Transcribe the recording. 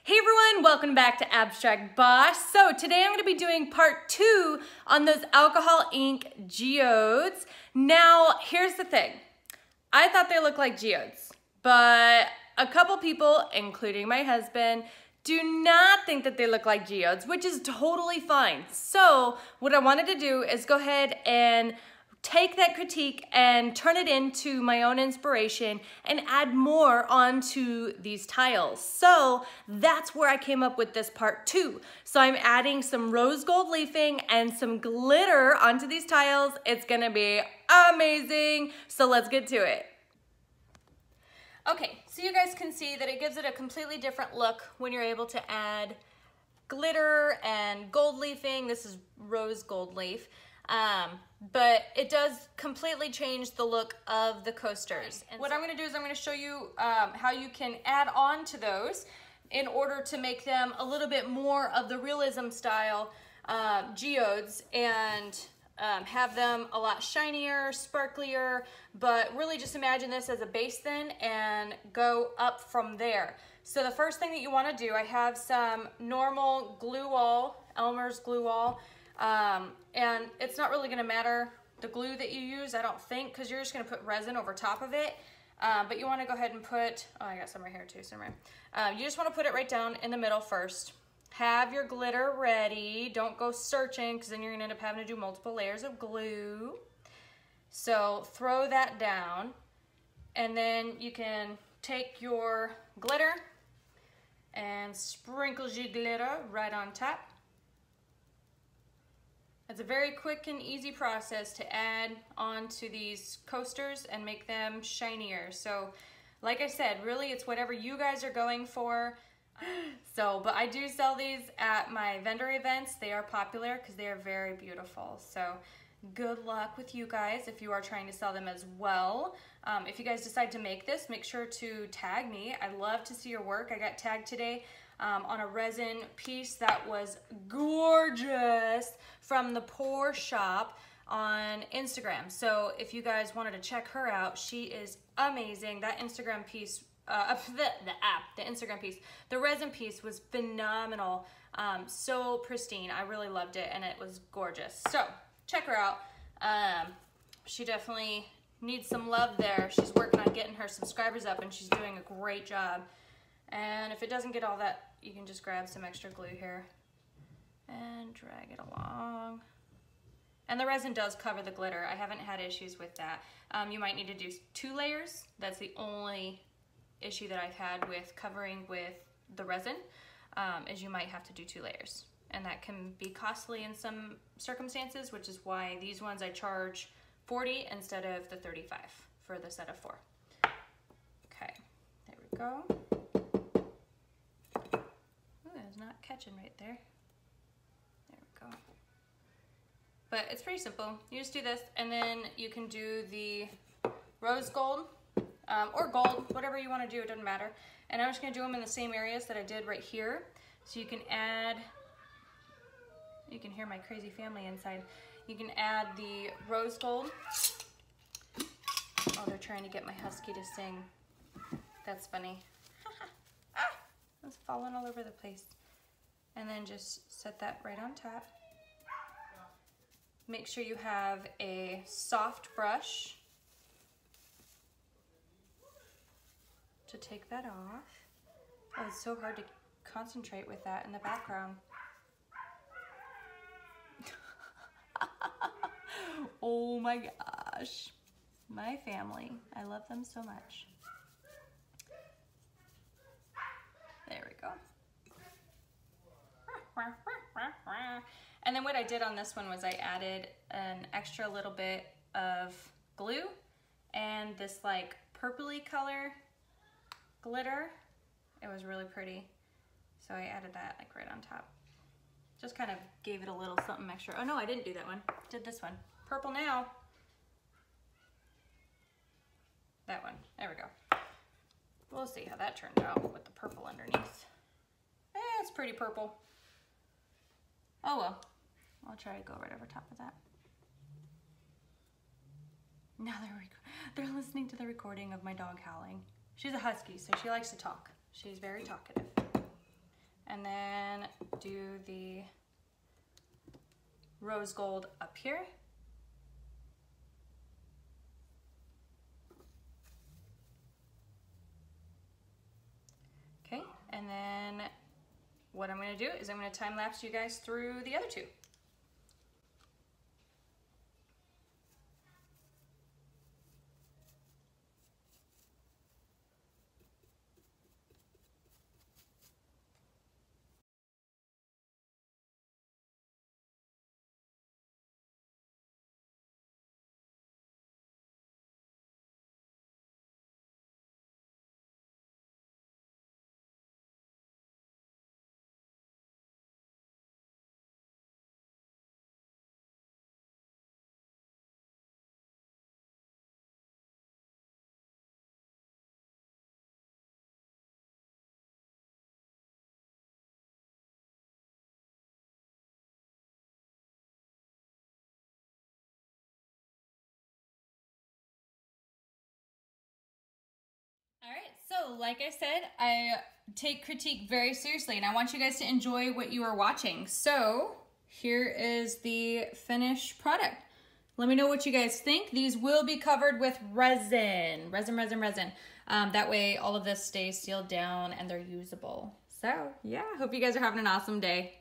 Hey everyone, welcome back to Abstract Boss. So today I'm going to be doing part 2 on those alcohol ink geodes. Now here's the thing, I thought they looked like geodes, but a couple people, including my husband, do not think that they look like geodes, which is totally fine. So what I wanted to do is go ahead and take that critique and turn it into my own inspiration and add more onto these tiles. So that's where I came up with this part 2. So I'm adding some rose gold leafing and some glitter onto these tiles. It's gonna be amazing. So let's get to it. Okay, so you guys can see that it gives it a completely different look when you're able to add glitter and gold leafing. This is rose gold leaf. But it does completely change the look of the coasters. And what I'm going to do is I'm going to show you how you can add on to those in order to make them a little bit more of the realism style geodes and have them a lot shinier, sparklier, but really just imagine this as a base then and go up from there. So the first thing that you want to do, I have some normal glue wall, Elmer's glue wall. And it's not really going to matter the glue that you use, I don't think, because you're just going to put resin over top of it. But you want to go ahead and put, oh, I got some right here too, somewhere. You just want to put it right down in the middle first. Have your glitter ready. Don't go searching, because then you're going to end up having to do multiple layers of glue. So throw that down, and then you can take your glitter and sprinkle your glitter right on top. It's a very quick and easy process to add onto these coasters and make them shinier. So like I said, really it's whatever you guys are going for. But I do sell these at my vendor events. They are popular because they are very beautiful. So good luck with you guys if you are trying to sell them as well. If you guys decide to make this, make sure to tag me. I'd love to see your work. I got tagged today on a resin piece that was gorgeous from the Pour Shop on Instagram. So if you guys wanted to check her out, she is amazing. That Instagram piece, the Instagram piece, the resin piece was phenomenal. So pristine. I really loved it and it was gorgeous. So check her out. She definitely needs some love there. She's working on getting her subscribers up and she's doing a great job. And if it doesn't get all that, you can just grab some extra glue here and drag it along. And the resin does cover the glitter. I haven't had issues with that. You might need to do 2 layers. That's the only issue that I've had with covering with the resin, is you might have to do 2 layers. And that can be costly in some circumstances, which is why these ones I charge $40 instead of the $35 for the set of 4. Okay, there we go. It's not catching right there. There we go. But it's pretty simple. You just do this, and then you can do the rose gold or gold, whatever you want to do, it doesn't matter. And I'm just going to do them in the same areas that I did right here. So you can add, you can hear my crazy family inside. You can add the rose gold. Oh, they're trying to get my husky to sing. That's funny. It's falling all over the place. And then just set that right on top. Make sure you have a soft brush to take that off. Oh, it's so hard to concentrate with that in the background. Oh my gosh. My family. I love them so much. There we go. And then what I did on this one was I added an extra little bit of glue and this like purpley color glitter. It was really pretty. So I added that like right on top. Just kind of gave it a little something extra. Oh no, I didn't do that one. Did this one. Purple now. That one. There we go. We'll see how that turned out with the purple underneath. It's pretty purple. Oh well, I'll try to go right over top of that. Now they're listening to the recording of my dog howling. She's a husky, so she likes to talk. She's very talkative. and then do the rose gold up here. Okay, and then what I'm going to do is I'm going to time lapse you guys through the other two. All right, so like I said, I take critique very seriously and I want you guys to enjoy what you are watching. So here is the finished product. Let me know what you guys think. These will be covered with resin. That way all of this stays sealed down and they're usable. So yeah, hope you guys are having an awesome day.